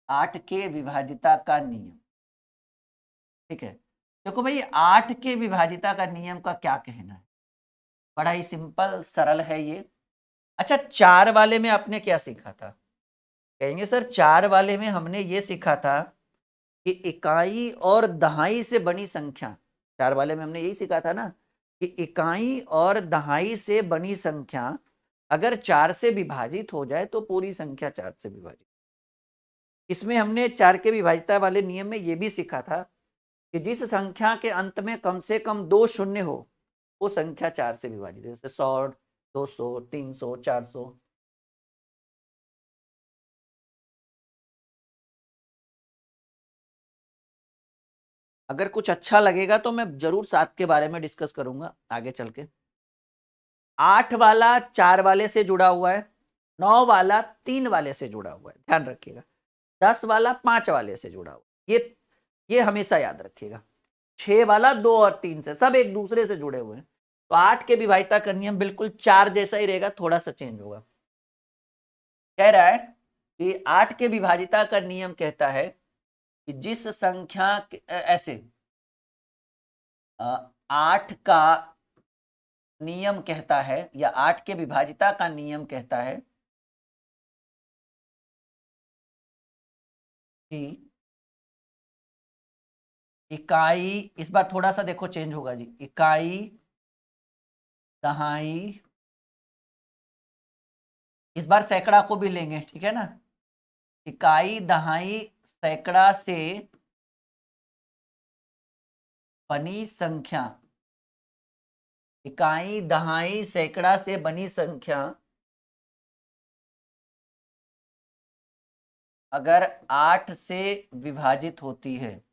8 के विभाजिता का नियम। ठीक है, देखो भाई 8 के विभाजिता का नियम का क्या कहना है, बड़ा ही सिंपल सरल है ये। अच्छा, 4 वाले में आपने क्या सीखा था? कहेंगे सर 4 वाले में हमने ये सीखा था कि इकाई और दहाई से बनी संख्या, 4 वाले में हमने यही सीखा था ना, कि इकाई और दहाई से बनी संख्या अगर 4 से विभाजित हो जाए तो पूरी संख्या 4 से विभाजित। इसमें हमने 4 के विभाजिता वाले नियम में यह भी सीखा था कि जिस संख्या के अंत में कम से कम 2 शून्य हो, वो संख्या 4 से विभाजित है। जैसे 100 200 300 400। अगर कुछ अच्छा लगेगा तो मैं जरूर 7 के बारे में डिस्कस करूंगा आगे चल के। 8 वाला 4 वाले से जुड़ा हुआ है, 9 वाला 3 वाले से जुड़ा हुआ है, ध्यान रखिएगा। 10 वाला 5 वाले से जुड़ा हुआ, ये हमेशा याद रखिएगा। 6 वाला 2 और 3 से, सब एक दूसरे से जुड़े हुए हैं। तो 8 के विभाजिता का नियम बिल्कुल 4 जैसा ही रहेगा, थोड़ा सा चेंज होगा। कह रहा है कि 8 के विभाजिता का नियम कहता है कि जिस संख्या ऐसे 8 का नियम कहता है, या 8 के विभाजिता का नियम कहता है कि इकाई, इस बार थोड़ा सा देखो चेंज होगा जी, इकाई, दहाई, इस बार सैकड़ा को भी लेंगे, ठीक है ना। इकाई, दहाई, सैकड़ा से बनी संख्या, इकाई, दहाई, सैकड़ा से बनी संख्या अगर 8 से विभाजित होती है,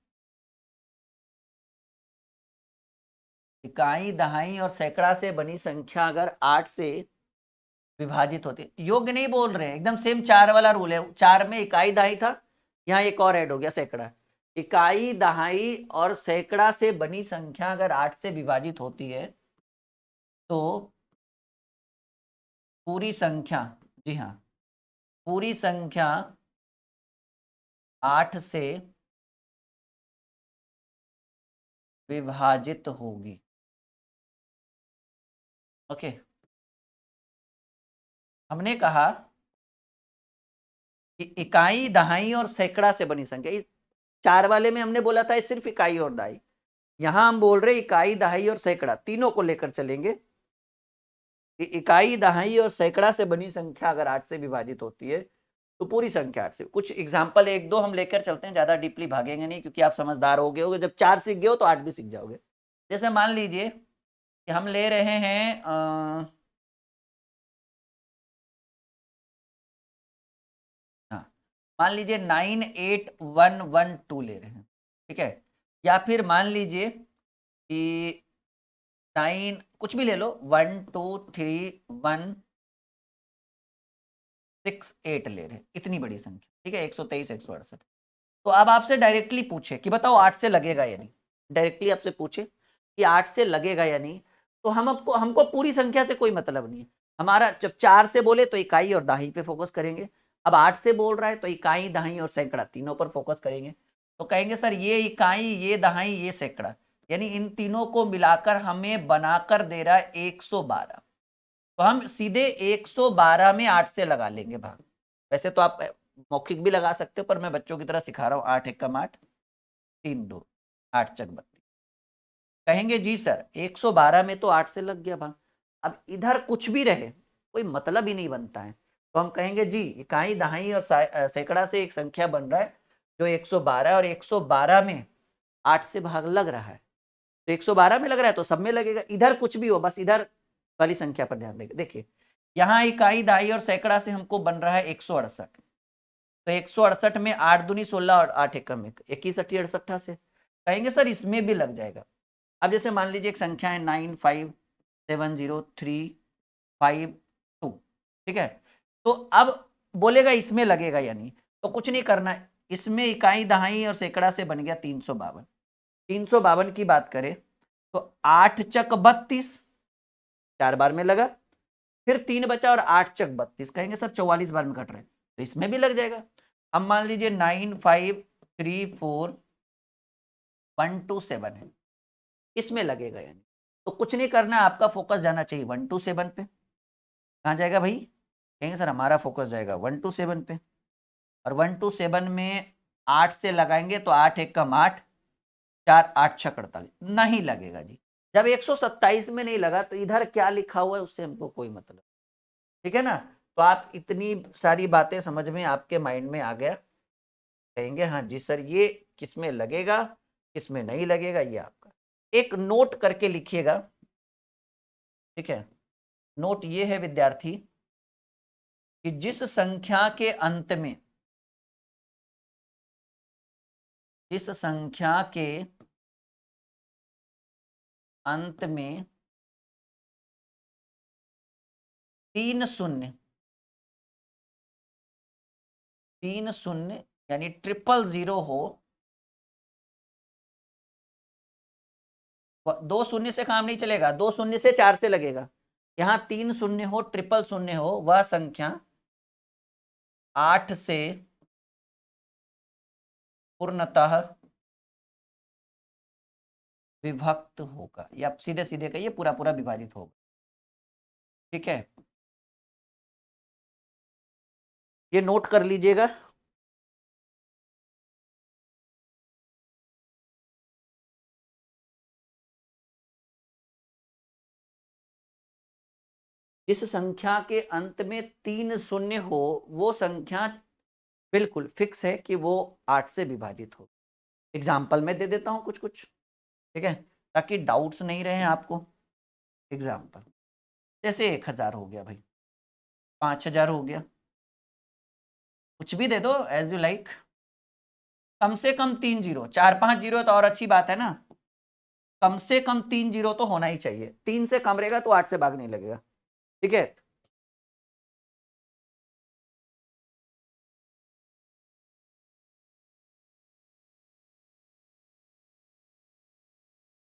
इकाई, दहाई और सैकड़ा से बनी संख्या अगर 8 से विभाजित होती है, योग्य नहीं बोल रहे हैं, एकदम सेम 4 वाला रूल है। 4 में इकाई, दहाई था, यहाँ एक और ऐड हो गया सैकड़ा। इकाई, दहाई और सैकड़ा से बनी संख्या अगर 8 से विभाजित होती है तो पूरी संख्या, जी हाँ, पूरी संख्या 8 से विभाजित होगी। ओके, हमने कहा कि इकाई, दहाई और सैकड़ा से बनी संख्या, इस 4 वाले में हमने बोला था सिर्फ इकाई और दहाई, यहां हम बोल रहे इकाई, दहाई और सैकड़ा तीनों को लेकर चलेंगे कि इकाई, दहाई और सैकड़ा से बनी संख्या अगर 8 से विभाजित होती है तो पूरी संख्या 8 से। कुछ एग्जाम्पल एक दो हम लेकर चलते हैं, ज्यादा डीपली भागेंगे नहीं क्योंकि आप समझदार हो गए होगे, जब 4 सीख गए हो तो 8 भी सीख जाओगे। जैसे मान लीजिए कि हम ले रहे हैं हाँ, मान लीजिए 98112 ले रहे हैं, ठीक है, या फिर मान लीजिए कि 9 कुछ भी ले लो, 12316 ले रहे हैं, इतनी बड़ी संख्या, ठीक है, 123 168। तो अब आपसे डायरेक्टली पूछे कि बताओ 8 से लगेगा या नहीं, डायरेक्टली आपसे पूछे कि 8 से लगेगा या नहीं, तो हमको हमको पूरी संख्या से कोई मतलब नहीं है। हमारा जब 4 से बोले तो इकाई और दहाई पे फोकस करेंगे, अब 8 से बोल रहा है तो इकाई, दहाई और सैकड़ा तीनों पर फोकस करेंगे। तो कहेंगे सर ये इकाई, ये दहाई, ये सैकड़ा, यानी इन तीनों को मिलाकर हमें बनाकर दे रहा है 112। तो हम सीधे 112 में 8 से लगा लेंगे भाग। वैसे तो आप मौखिक भी लगा सकते हो पर मैं बच्चों की तरह सिखा रहा हूँ। 8 एकम 8, 3 2, 8 चक 32। कहेंगे जी सर 112 में तो 8 से लग गया भाग, अब इधर कुछ भी रहे कोई मतलब ही नहीं बनता है। तो हम कहेंगे जी इकाई, दहाई और सैकड़ा से एक संख्या बन रहा है जो 112, और 112 में 8 से भाग लग रहा है, तो 112 में लग रहा है तो सब में लगेगा, इधर कुछ भी हो बस इधर वाली संख्या पर ध्यान देंगे। देखिए यहाँ इकाई, दहाई और सैकड़ा से हमको बन रहा है 168, तो 168 में 8 दूनी 16 और 8 एकम 21 अठी 68 से कहेंगे सर इसमें भी लग जाएगा। अब जैसे मान लीजिए एक संख्या है 9570352, ठीक है, तो अब बोलेगा इसमें लगेगा या नहीं, तो कुछ नहीं करना है, इसमें इकाई, दहाई और सैकड़ा से बन गया 352। 352 की बात करें तो 8 चक 32, 4 बार में लगा, फिर 3 बचा और 8 चक 32, कहेंगे सर 44 बार में कट रहे हैं तो इसमें भी लग जाएगा। अब मान लीजिए 9534127 है, इसमें लगेगा यानी, तो कुछ नहीं करना है, आपका फोकस जाना चाहिए 127 पे। कहाँ जाएगा भाई, कहेंगे सर हमारा फोकस जाएगा 127 पे, और 127 में 8 से लगाएंगे तो 8 एकम 8, 4 8 6 48, नहीं लगेगा जी। जब 127 में नहीं लगा तो इधर क्या लिखा हुआ है उससे हमको कोई मतलब, ठीक है ना। तो आप इतनी सारी बातें समझ में आपके माइंड में आ गया, कहेंगे हाँ जी सर ये किस में लगेगा किस में नहीं लगेगा, ये आपका एक नोट करके लिखिएगा, ठीक है। नोट ये है विद्यार्थी कि जिस संख्या के अंत में, जिस संख्या के अंत में 3 शून्य, 3 शून्य यानी 000 हो, 2 शून्य से काम नहीं चलेगा, 2 शून्य से 4 से लगेगा, यहां 3 शून्य हो, 000 हो, वह संख्या 8 से पूर्णतः विभक्त होगा, या सीधे सीधे कहिए पूरा पूरा विभाजित होगा, ठीक है। ये नोट कर लीजिएगा। जिस संख्या के अंत में 3 शून्य हो वो संख्या बिल्कुल फिक्स है कि वो 8 से विभाजित हो। एग्जाम्पल में दे देता हूं कुछ कुछ, ठीक है, ताकि डाउट्स नहीं रहे आपको। एग्जाम्पल जैसे 1000 हो गया भाई, 5000 हो गया, कुछ भी दे दो एज यू लाइक। कम से कम 3 जीरो, 4-5 जीरो तो और अच्छी बात है ना, कम से कम 3 जीरो तो होना ही चाहिए। 3 से कम रहेगा तो 8 से भाग नहीं लगेगा, ठीक है।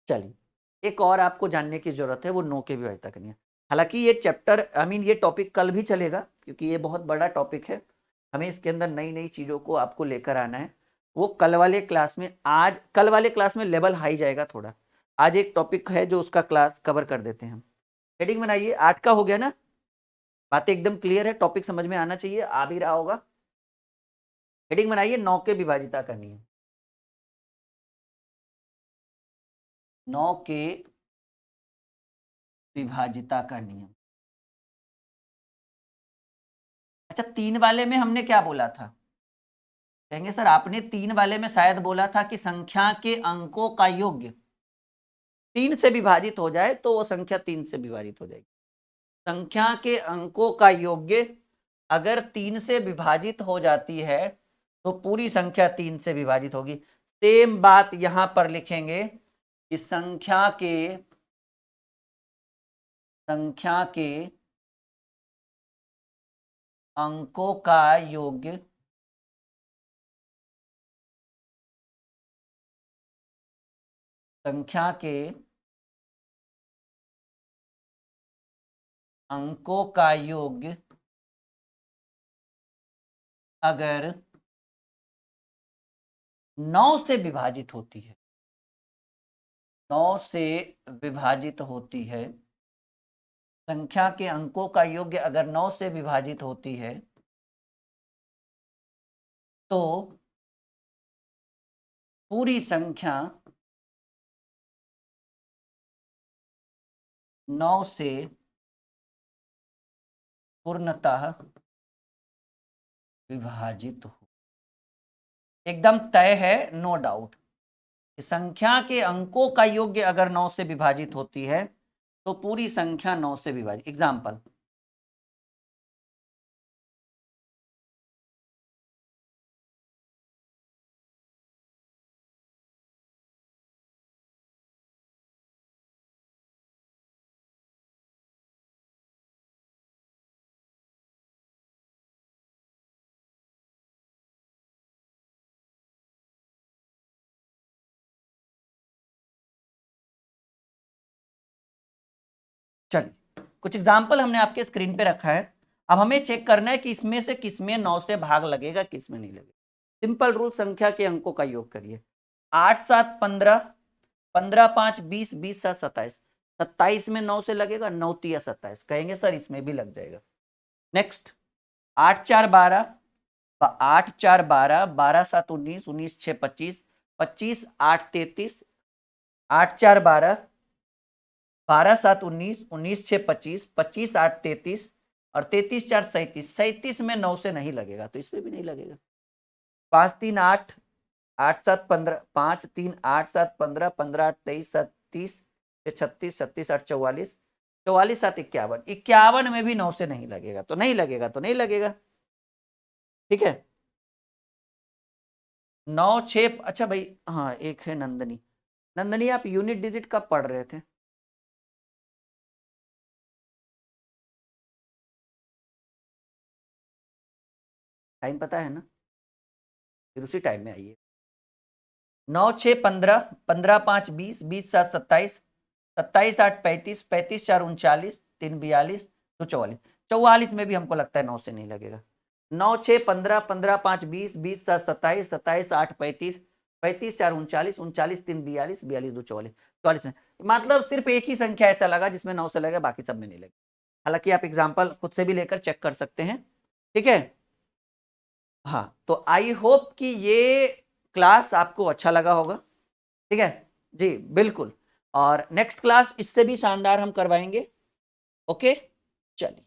चलिए एक और आपको जानने की जरूरत है, वो नो के विभाजिता करनी है। हालांकि ये चैप्टर ये टॉपिक कल भी चलेगा, क्योंकि ये बहुत बड़ा टॉपिक है, हमें इसके अंदर नई नई चीजों को आपको लेकर आना है। वो कल वाले क्लास में, आज कल वाले क्लास में लेवल हाई जाएगा थोड़ा। आज एक टॉपिक है जो उसका क्लास कवर कर देते हैं हम। हेडिंग बनाइए, 8 का हो गया ना, बातें एकदम क्लियर है, टॉपिक समझ में आना चाहिए, आ भी रहा होगा। हेडिंग बनाइए, 9 के विभाजिता करनी है। 9 के विभाजिता का नियम। अच्छा, 3 वाले में हमने क्या बोला था? कहेंगे सर आपने 3 वाले में शायद बोला था कि संख्या के अंकों का योग्य 3 से विभाजित हो जाए तो वो संख्या 3 से विभाजित हो जाएगी। संख्या के अंकों का योग्य अगर 3 से विभाजित हो जाती है तो पूरी संख्या 3 से विभाजित होगी। सेम बात यहां पर लिखेंगे कि संख्या के अंकों का योग्य संख्या के अंकों का योग्य अगर 9 से विभाजित होती है, 9 से विभाजित होती है, संख्या के अंकों का योग्य अगर 9 से विभाजित होती है तो पूरी संख्या 9 से पूर्णतः विभाजित हो। एकदम तय है, नो डाउट। संख्या के अंकों का योग्य अगर 9 से विभाजित होती है तो पूरी संख्या 9 से विभाजित। एग्जाम्पल, चलिए कुछ एग्जाम्पल हमने आपके स्क्रीन पे रखा है। अब हमें चेक करना है कि इसमें से किसमें 9 से भाग लगेगा, किसमें नहीं लगेगा। सिंपल रूल, संख्या के अंकों का योग करिए। 8 7 15, 15 5 20, 20 7 27, 27 में 9 से लगेगा, 9 3 27। कहेंगे सर इसमें भी लग जाएगा। नेक्स्ट, 8 4 12, 8 4 12, 12 7 19, 19 6 25, 25 8 33, 8 4 12, 12 7 19, 19 6 25, 25 8 33 और 33 4 37। 37 में 9 से नहीं लगेगा तो इसमें भी नहीं लगेगा। 5 3 8, 8 7 15, 5 3 8 7 15, 15 8 23, 7 30, 36, 36 8 44, 44 7 51, 51 में भी 9 से नहीं लगेगा तो नहीं लगेगा तो नहीं लगेगा, ठीक है। 9 6, अच्छा भाई हाँ एक है नंदनी। नंदनी आप यूनिट डिजिट कब पढ़ रहे थे? टाइम पता है ना, फिर उसी टाइम में आइए। 9 6 15, 15 5 20, 20 7 27, 27 8 35, 35 4 39, 3 42, 2 44। 44 में भी हमको लगता है 9 से नहीं लगेगा। 9 6 15, 15 5 20, 20 7 27, 27 8 35, 35 4 39, 39 3 42, 42 2 44। 44 में मतलब सिर्फ एक ही संख्या ऐसा लगा जिसमें 9 से लगा, बाकी सब में नहीं लगा। हालांकि आप एग्जाम्पल खुद से भी लेकर चेक कर सकते हैं, ठीक है। हाँ तो आई होप कि ये क्लास आपको अच्छा लगा होगा, ठीक है जी, बिल्कुल। और नेक्स्ट क्लास इससे भी शानदार हम करवाएंगे, ओके। चलिए